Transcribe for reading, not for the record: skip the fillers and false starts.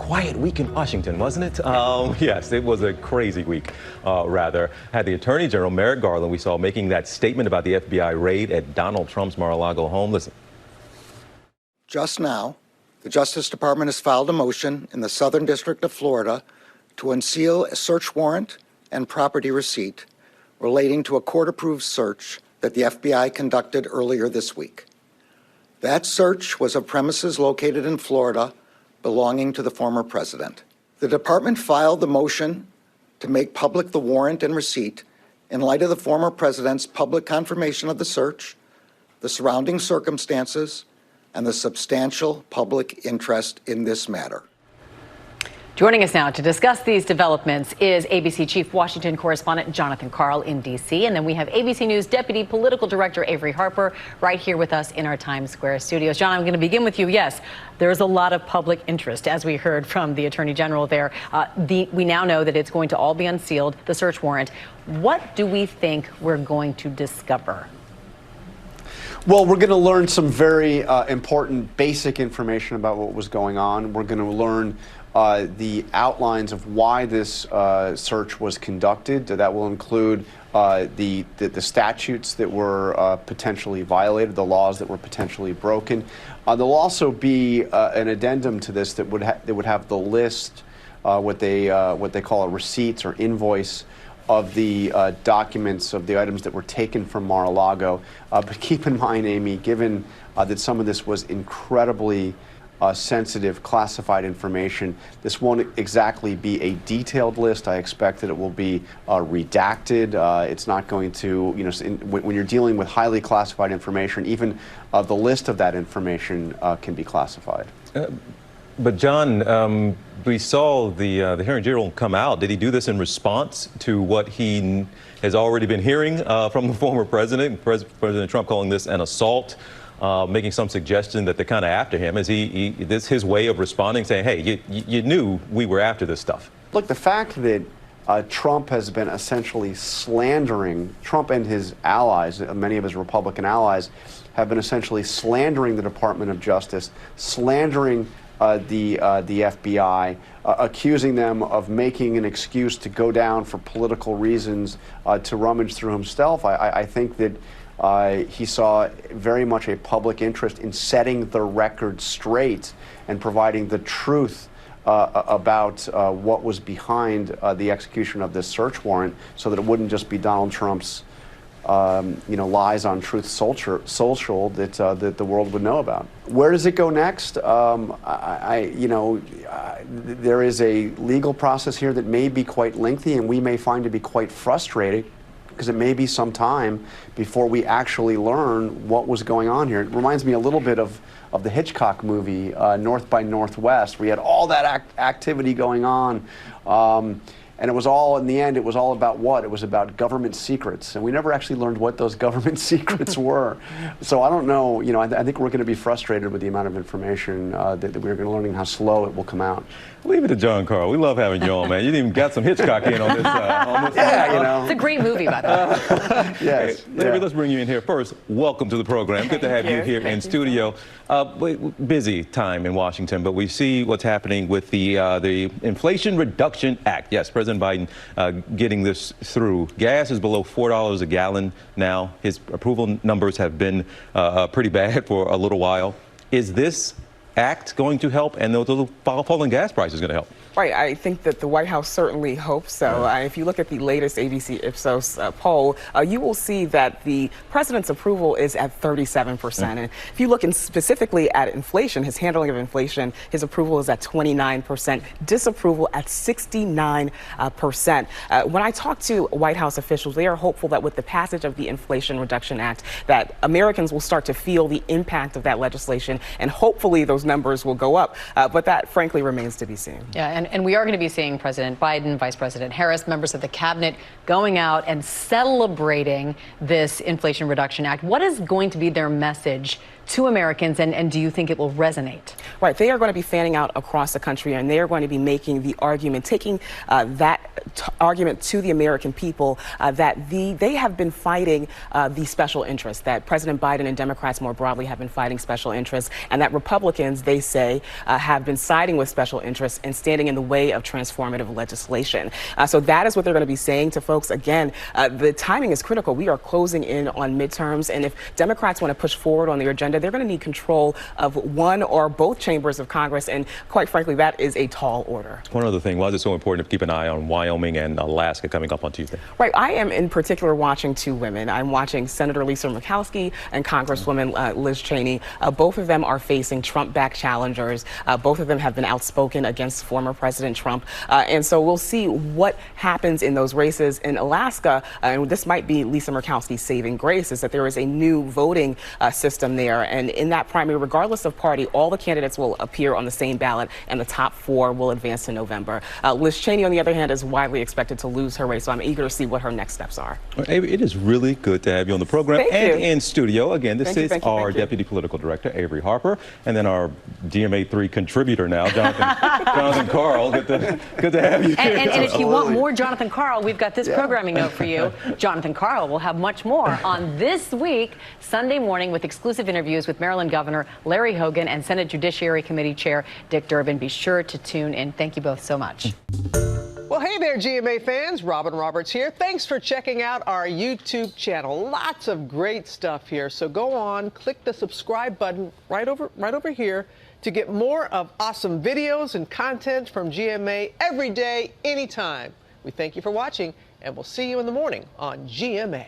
quiet week in Washington, wasn't it? Yes, it was a crazy week, rather. Had the Attorney General, Merrick Garland, we saw making that statement about the FBI raid at Donald Trump's Mar-a-Lago home. Listen. Just now, the Justice Department has filed a motion in the Southern District of Florida to unseal a search warrant and property receipt relating to a court-approved search that the FBI conducted earlier this week. That search was of premises located in Florida belonging to the former president. The department filed the motion to make public the warrant and receipt in light of the former president's public confirmation of the search, the surrounding circumstances, and the substantial public interest in this matter. Joining us now to discuss these developments is ABC Chief Washington Correspondent Jonathan Karl in D.C. And then we have ABC News Deputy Political Director Averi Harper right here with us in our Times Square studios. John, I'm going to begin with you. Yes, there's a lot of public interest, as we heard from the Attorney General there. We now know that it's going to all be unsealed, the search warrant. What do we think we're going to discover? Well, we're going to learn some very important basic information about what was going on. We're going to learn the outlines of why this search was conducted. That will include the statutes that were potentially violated, the laws that were potentially broken. There'll also be an addendum to this that would have the list, what they call a receipts or invoice of the documents of the items that were taken from Mar-a-Lago. But keep in mind, Amy, given that some of this was incredibly sensitive, classified information, this won't exactly be a detailed list. I expect that it will be redacted. It's not going to, when you're dealing with highly classified information, even the list of that information can be classified. But John, we saw the hearing general come out. Did he do this in response to what he has already been hearing from the former president, President Trump calling this an assault, making some suggestion that they're kind of after him? Is this his way of responding, saying, hey, you knew we were after this stuff? Look, the fact that Trump has been essentially slandering, Trump and his allies, many of his Republican allies, have been essentially slandering the Department of Justice, slandering the FBI, accusing them of making an excuse to go down for political reasons, to rummage through himself. I think that he saw very much a public interest in setting the record straight and providing the truth about what was behind the execution of this search warrant, so that it wouldn't just be Donald Trump's lies on Truth Social that the world would know about. Where does it go next? There is a legal process here that may be quite lengthy, and we may find to be quite frustrating, because it may be some time before we actually learn what was going on here. It reminds me a little bit of the Hitchcock movie, North by Northwest, where you had all that activity going on. And it was all, in the end, it was all about what? It was about government secrets. And we never actually learned what those government secrets were. So I don't know, I think we're going to be frustrated with the amount of information that we're going to learn, and how slow it will come out. Leave it to John Karl. We love having you on, man. You even got some Hitchcock in on this. Yeah, It's a great movie, by the way. Yes. Hey, let's bring you in here first. Welcome to the program. Good to have you here in studio. Busy time in Washington, but we see what's happening with the Inflation Reduction Act. Yes, President Biden getting this through. Gas is below $4 a gallon now. His approval numbers have been pretty bad for a little while. Is this act going to help, and the falling gas prices going to help? Right. I think that the White House certainly hopes so. If you look at the latest ABC Ipsos poll, you will see that the president's approval is at 37%. And if you look specifically at inflation, his handling of inflation, his approval is at 29%, disapproval at 69%. When I talk to White House officials, they are hopeful that with the passage of the Inflation Reduction Act, that Americans will start to feel the impact of that legislation, and hopefully those numbers will go up. But that, frankly, remains to be seen. Yeah, and we are going to be seeing President Biden, Vice President Harris, members of the cabinet going out and celebrating this Inflation Reduction Act. What is going to be their message to Americans, and do you think it will resonate? Right. They are going to be fanning out across the country, and they are going to be making the argument, taking that argument to the American people that they have been fighting the special interests, that President Biden and Democrats more broadly have been fighting special interests, and that Republicans, they say, have been siding with special interests and standing in the way of transformative legislation. So that is what they're going to be saying to folks. Again, the timing is critical. We are closing in on midterms, and if Democrats want to push forward on their agenda, they're going to need control of one or both chambers of Congress, and quite frankly, that is a tall order. One other thing, why is it so important to keep an eye on Wyoming and Alaska coming up on Tuesday? Right. I am in particular watching two women. I'm watching Senator Lisa Murkowski and Congresswoman Liz Cheney. Both of them are facing Trump-backed challengers. Both of them have been outspoken against former President Trump. And so we'll see what happens in those races. In Alaska, and this might be Lisa Murkowski's saving grace, is that there is a new voting system there. And in that primary, regardless of party, all the candidates will appear on the same ballot, and the top four will advance to November. Liz Cheney, on the other hand, is widely expected to lose her race, so I'm eager to see what her next steps are. Well, Avery, it is really good to have you on the program and in studio. Again, this is our Deputy Political Director, Averi Harper, and then our GMA3 contributor now, Jonathan Karl. Good to have you here. And if you want more Jonathan Karl, we've got this programming note for you. Jonathan Karl will have much more on This Week, Sunday morning, with exclusive interviews with Maryland Governor Larry Hogan and Senate Judiciary Committee Chair Dick Durbin. Be sure to tune in. Thank you both so much. Well, hey there, GMA fans. Robin Roberts here. Thanks for checking out our YouTube channel. Lots of great stuff here. So go on, click the subscribe button right over here to get more of awesome videos and content from GMA every day, anytime. We thank you for watching, and we'll see you in the morning on GMA.